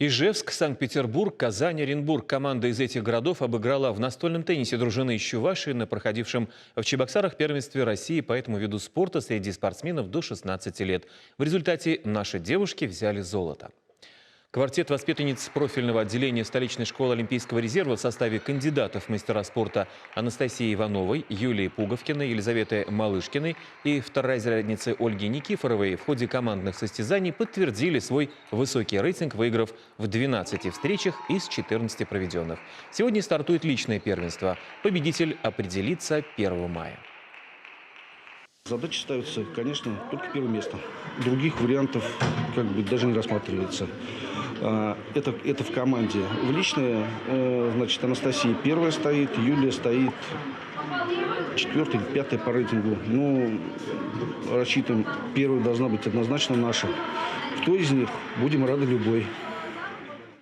Ижевск, Санкт-Петербург, Казань, Оренбург. Команда из этих городов обыграла в настольном теннисе дружины из Чувашии на проходившем в Чебоксарах первенстве России по этому виду спорта среди спортсменов до 16 лет. В результате наши девушки взяли золото. Квартет воспитанниц профильного отделения столичной школы Олимпийского резерва в составе кандидатов в мастера спорта Анастасии Ивановой, Юлии Пуговкиной, Елизаветы Малышкиной и второразрядницы Ольги Никифоровой в ходе командных состязаний подтвердили свой высокий рейтинг, выиграв в 12 встречах из 14 проведенных. Сегодня стартует личное первенство. Победитель определится 1 мая. Задача ставится, конечно, только первое место. Других вариантов даже не рассматривается. Это в команде. В личное, значит, Анастасия первая стоит, Юлия стоит 4-я или 5-я по рейтингу. Ну, рассчитываем, первая должна быть однозначно наша. Кто из них? Будем рады любой.